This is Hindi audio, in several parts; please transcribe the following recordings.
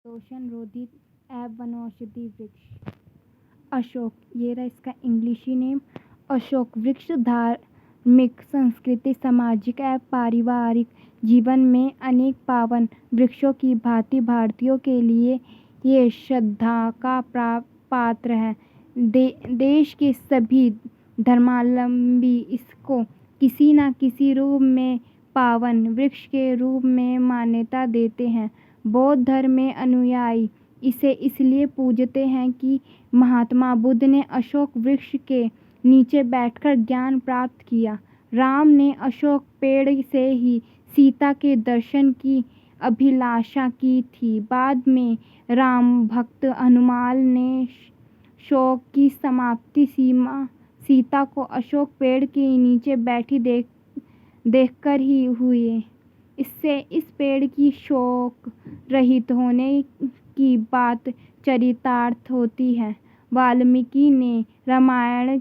प्रदूषण रोधी एवं वनौषधि वृक्ष। अशोक, ये रहा इसका इंग्लिशी नेम। अशोक वृक्ष धार्मिक, सांस्कृतिक, सामाजिक एवं पारिवारिक जीवन में अनेक पावन वृक्षों की भांति भारतीयों के लिए ये श्रद्धा का पात्र है। देश के सभी धर्मावलंबी इसको किसी न किसी रूप में पावन वृक्ष के रूप में मान्यता देते हैं। बौद्ध धर्म में अनुयायी इसे इसलिए पूजते हैं कि महात्मा बुद्ध ने अशोक वृक्ष के नीचे बैठकर ज्ञान प्राप्त किया। राम ने अशोक पेड़ से ही सीता के दर्शन की अभिलाषा की थी। बाद में राम भक्त हनुमान ने शोक की समाप्ति सीता को अशोक पेड़ के नीचे बैठी देखकर ही हुई। इससे इस पेड़ की शोक रहित होने की बात चरितार्थ होती है। वाल्मीकि ने रामायण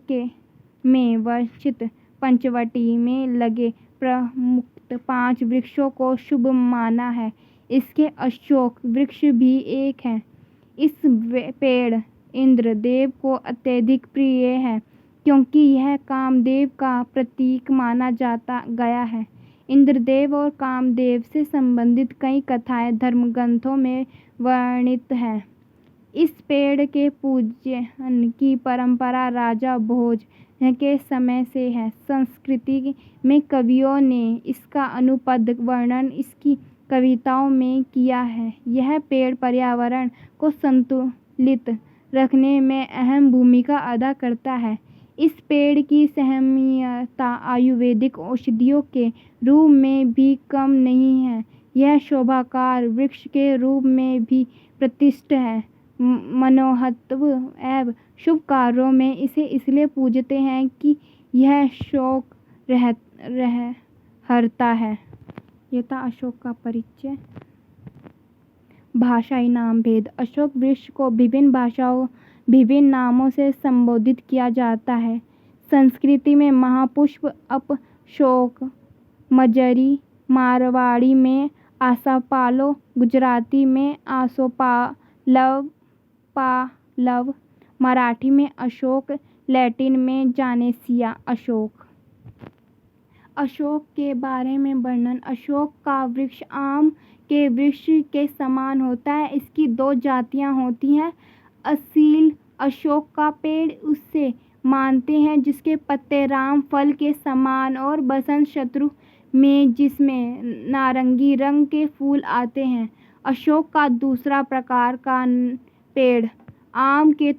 में वर्णित पंचवटी में लगे प्रमुख 5 वृक्षों को शुभ माना है। इसके अशोक वृक्ष भी एक है। इस पेड़ इंद्र देव को अत्यधिक प्रिय है क्योंकि यह कामदेव का प्रतीक माना गया है। इंद्रदेव और कामदेव से संबंधित कई कथाएं धर्मग्रंथों में वर्णित हैं। इस पेड़ के पूजन की परंपरा राजा भोज के समय से है। संस्कृति में कवियों ने इसका अनुपद वर्णन इसकी कविताओं में किया है। यह पेड़ पर्यावरण को संतुलित रखने में अहम भूमिका अदा करता है। इस पेड़ की सहनीयता आयुर्वेदिक औषधियों के रूप में भी कम नहीं है। यह शोभाकार वृक्ष के रूप में भी प्रतिष्ठित है। मनोहत्व एवं शुभ कार्यों में इसे इसलिए पूजते हैं कि यह शोक हरता है। यह था अशोक का परिचय। भाषाई नाम भेद। अशोक वृक्ष को विभिन्न भाषाओं विभिन्न नामों से संबोधित किया जाता है। संस्कृत में महापुष्प अशोक, मजरी, मारवाड़ी में आसोपालव, गुजराती में आसोपालव, मराठी में अशोक, लैटिन में जानेसिया अशोक। अशोक के बारे में वर्णन। अशोक का वृक्ष आम के वृक्ष के समान होता है। इसकी 2 जातियां होती हैं। असील अशोक का पेड़ उसे मानते हैं जिसके पत्ते राम फल के समान और बसंत ऋतु में जिसमें नारंगी रंग के फूल आते हैं। अशोक का दूसरा प्रकार का पेड़ आम के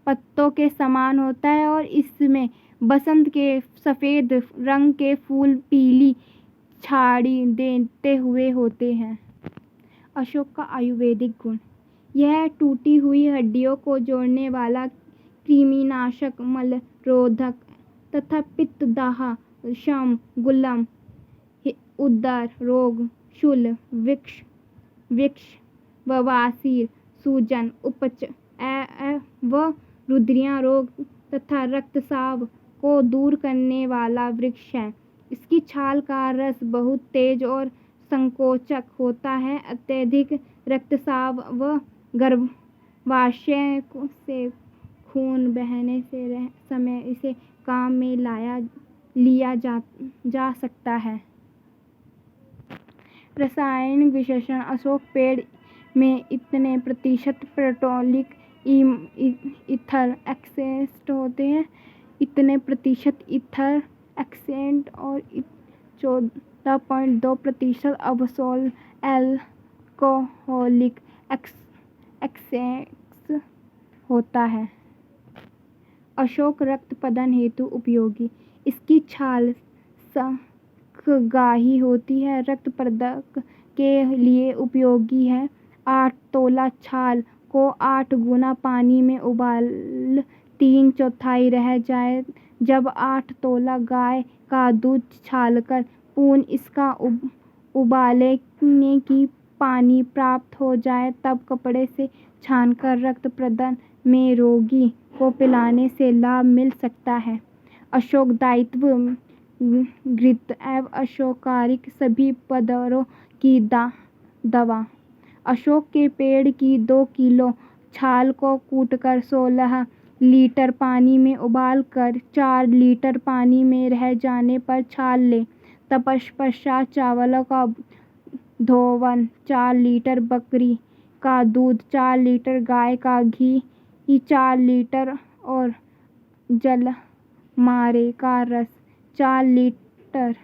पत्तों के समान होता है और इसमें बसंत के सफेद रंग के फूल पीली छाड़ी देते हुए होते हैं। अशोक का आयुर्वेदिक गुण। यह टूटी हुई हड्डियों को जोड़ने वाला, कृमिनाशक, मलरोधक तथा पित्तदाह, शम, गुल्म, उदर रोग, शूल, विक्ष, बवासीर, सूजन, उपच व रुधिर रोग तथा रक्तस्राव को दूर करने वाला वृक्ष है। इसकी छाल का रस बहुत तेज और संकोचक होता है। अत्यधिक रक्तस्राव व गर्भाशय से खून बहने से समय इसे काम में लिया जा सकता है। रासायनिक विश्लेषण। अशोक पेड़ में इतने प्रतिशत पेट्रोलिक ईथर एक्सेंट होते हैं, इतने प्रतिशत ईथर एक्सेंट और 14.2% अबसोल एल्कोहलिक एक्सेंट होता है। अशोक रक्त प्रदान हेतु उपयोगी। इसकी छाल गाढ़ी होती है, रक्त प्रदान के लिए उपयोगी है। 8 तोला छाल को 8 गुना पानी में उबाल 3/4 रह जाए। जब 8 तोला गाय का दूध छालकर पुनः इसका उबालने की पानी प्राप्त हो जाए तब कपड़े से छानकर रक्त प्रदान में रोगी को पिलाने से लाभ मिल सकता है। अशोक दायित्व घृत एवं अशोकारिक सभी पदरों की दवा। अशोक के पेड़ की 2 किलो छाल को कूटकर 16 लीटर पानी में उबालकर 4 लीटर पानी में रह जाने पर छान लें। तत्पश्चात चावलों का धोवन, 4 लीटर बकरी का दूध, 4 लीटर गाय का घी, 4 लीटर और जलमारे का रस 4 लीटर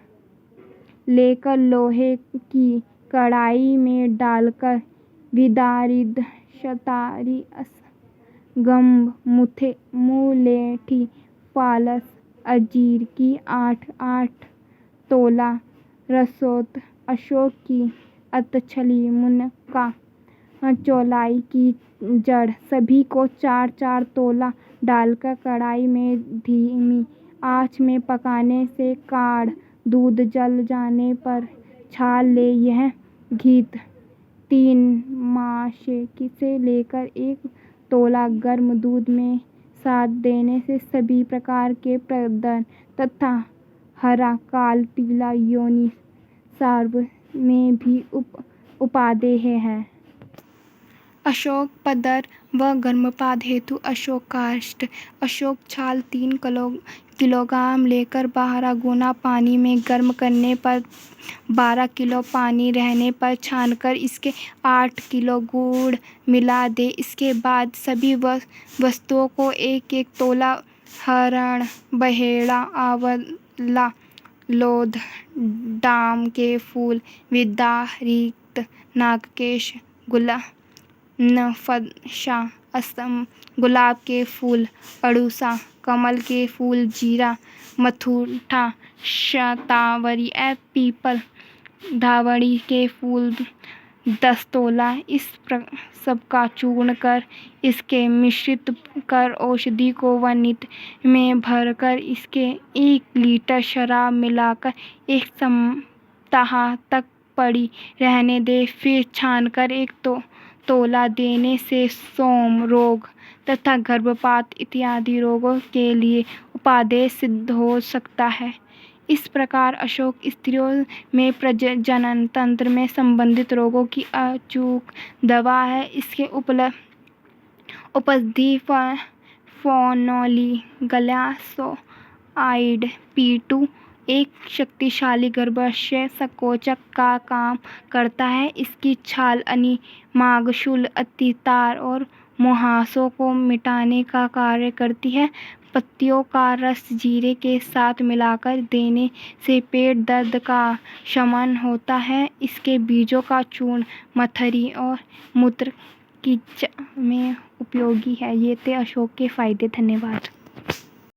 लेकर लोहे की कढ़ाई में डालकर विदारित शतारी गंभ मुलेठी फालस अंजीर की 8 तोला रसोत अशोक की अतछली मुनक्का चौलाई की जड़ सभी को 4 तोला डालकर कढ़ाई में धीमी आंच में पकाने से गाढ़ दूध जल जाने पर छान ले। यह घी 3 मासे से लेकर 1 तोला गर्म दूध में साथ देने से सभी प्रकार के प्रदर्शन तथा हरा, काल, पीला योनि सार्व में भी उपादेय है। अशोक पदर व गर्भपात हेतु अशोक काष्ठ। अशोक छाल 3 किलोग्राम लेकर 12 गुना पानी में गर्म करने पर 12 किलो पानी रहने पर छानकर इसके 8 किलो गुड़ मिला दें। इसके बाद सभी वस्तुओं को 1 तोला हरण, बहेड़ा, आंवला, लोध, डाम के फूल, विदारित नागकेश, नफशा, असम, गुलाब के फूल, अड़ूसा, कमल के फूल, जीरा, मथुरा, शतावरी, पीपल, धावड़ी के फूल 10 तोला इस सब का चूर्ण कर इसके मिश्रित कर औषधि को वनित में भरकर इसके 1 लीटर शराब मिलाकर 1 सप्ताह तक पड़ी रहने दे। फिर छानकर 1 तोला देने से सोम रोग तथा गर्भपात इत्यादि रोगों के लिए उपादेय सिद्ध हो सकता है। इस प्रकार अशोक स्त्रियों में प्रजनन तंत्र में संबंधित रोगों की अचूक दवा है। इसके औषधि फेनोली ग्लाइसोसाइड P2 एक शक्तिशाली गर्भाशय संकोचक का काम करता है। इसकी छाल अनिमांशूल, अतितार और मुहासों को मिटाने का कार्य करती है। पत्तियों का रस जीरे के साथ मिलाकर देने से पेट दर्द का शमन होता है। इसके बीजों का चूर्ण मथरी और मूत्र की में उपयोगी है। ये थे अशोक के फायदे। धन्यवाद।